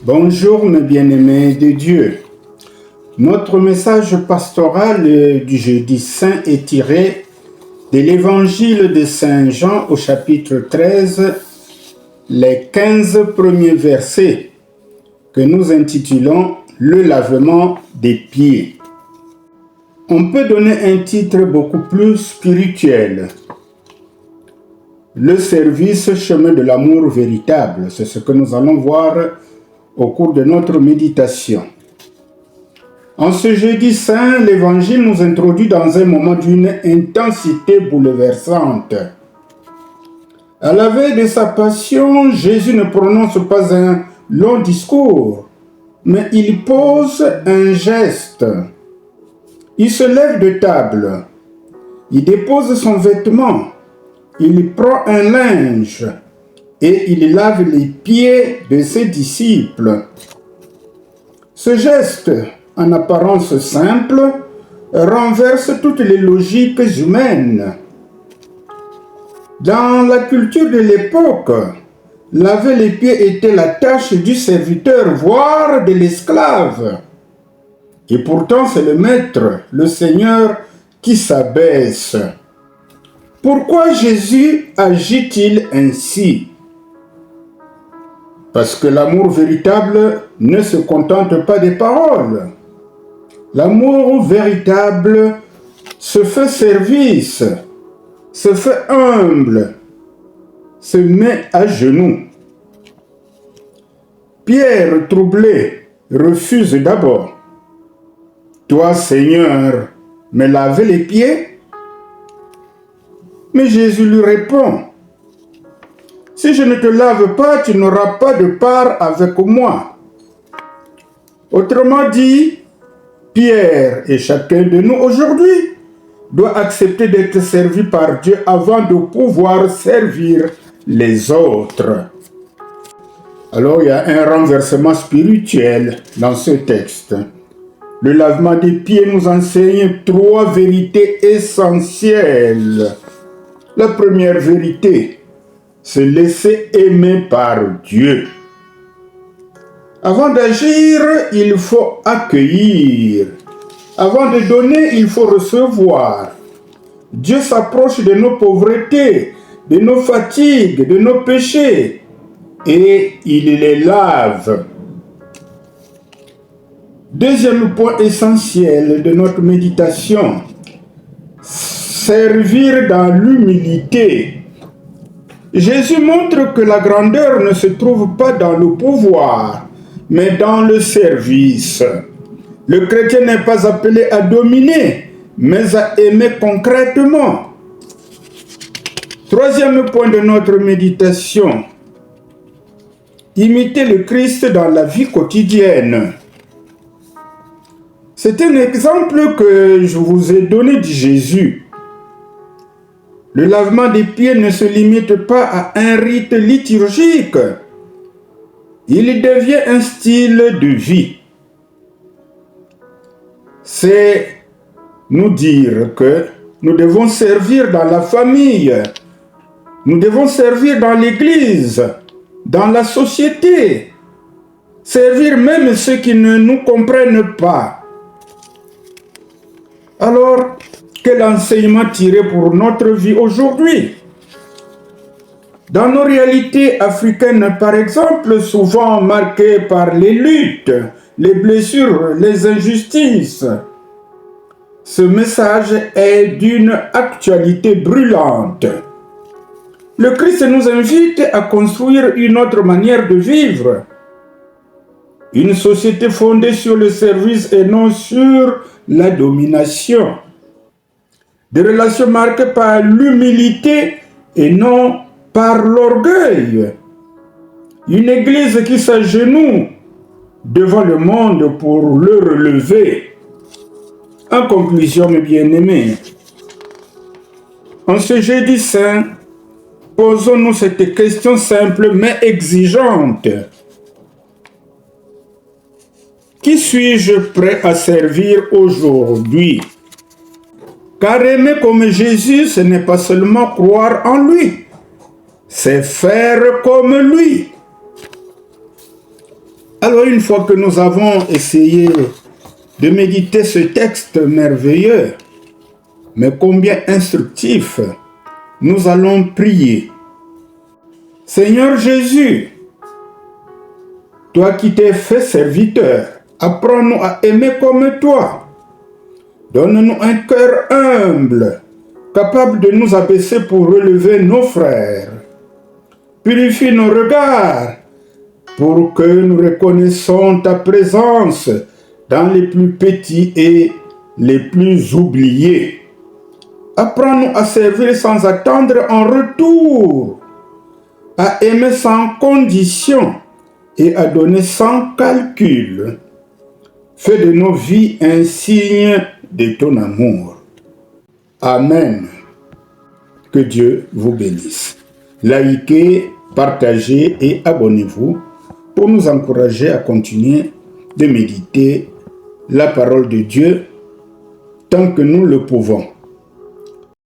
Bonjour mes bien-aimés de Dieu. Notre message pastoral du jeudi saint est tiré de l'évangile de Saint Jean au chapitre 13, les 15 premiers versets que nous intitulons « Le lavement des pieds ». On peut donner un titre beaucoup plus spirituel. Le service chemin de l'amour véritable, c'est ce que nous allons voir au cours de notre méditation. En ce jeudi saint, l'évangile nous introduit dans un moment d'une intensité bouleversante. À la veille de sa passion, Jésus ne prononce pas un long discours, mais il pose un geste. Il se lève de table, il dépose son vêtement, il prend un linge et il lave les pieds de ses disciples. Ce geste, en apparence simple, renverse toutes les logiques humaines. Dans la culture de l'époque, laver les pieds était la tâche du serviteur, voire de l'esclave. Et pourtant, c'est le maître, le Seigneur, qui s'abaisse. Pourquoi Jésus agit-il ainsi? Parce que l'amour véritable ne se contente pas des paroles. L'amour véritable se fait service, se fait humble, se met à genoux. Pierre, troublé, refuse d'abord. « Toi, Seigneur, me laver les pieds ?» Mais Jésus lui répond, « Si je ne te lave pas, tu n'auras pas de part avec moi. » Autrement dit, Pierre et chacun de nous aujourd'hui doit accepter d'être servi par Dieu avant de pouvoir servir les autres. Alors il y a un renversement spirituel dans ce texte. Le lavement des pieds nous enseigne trois vérités essentielles. La première vérité, se laisser aimer par Dieu. Avant d'agir, il faut accueillir. Avant de donner, il faut recevoir. Dieu s'approche de nos pauvretés, de nos fatigues, de nos péchés, et il les lave. Deuxième point essentiel de notre méditation, servir dans l'humilité. Jésus montre que la grandeur ne se trouve pas dans le pouvoir, mais dans le service. Le chrétien n'est pas appelé à dominer, mais à aimer concrètement. Troisième point de notre méditation, imiter le Christ dans la vie quotidienne. C'est un exemple que je vous ai donné de Jésus. Le lavement des pieds ne se limite pas à un rite liturgique. Il devient un style de vie. C'est nous dire que nous devons servir dans la famille, nous devons servir dans l'église, dans la société, servir même ceux qui ne nous comprennent pas. Alors, quel enseignement tirer pour notre vie aujourd'hui? Dans nos réalités africaines, par exemple, souvent marquées par les luttes, les blessures, les injustices, ce message est d'une actualité brûlante. Le Christ nous invite à construire une autre manière de vivre, une société fondée sur le service et non sur la domination. Des relations marquées par l'humilité et non par l'orgueil. Une église qui s'agenouille devant le monde pour le relever. En conclusion, mes bien-aimés, en ce jeudi saint, posons-nous cette question simple mais exigeante. Qui suis-je prêt à servir aujourd'hui? Car aimer comme Jésus, ce n'est pas seulement croire en lui, c'est faire comme lui. Alors une fois que nous avons essayé de méditer ce texte merveilleux, mais combien instructif, nous allons prier. Seigneur Jésus, toi qui t'es fait serviteur, apprends-nous à aimer comme toi. Donne-nous un cœur humble, capable de nous abaisser pour relever nos frères. Purifie nos regards pour que nous reconnaissons ta présence dans les plus petits et les plus oubliés. Apprends-nous à servir sans attendre en retour, à aimer sans condition et à donner sans calcul. Fais de nos vies un signe de ton amour. Amen. Que Dieu vous bénisse. Likez, partagez et abonnez-vous pour nous encourager à continuer de méditer la parole de Dieu tant que nous le pouvons.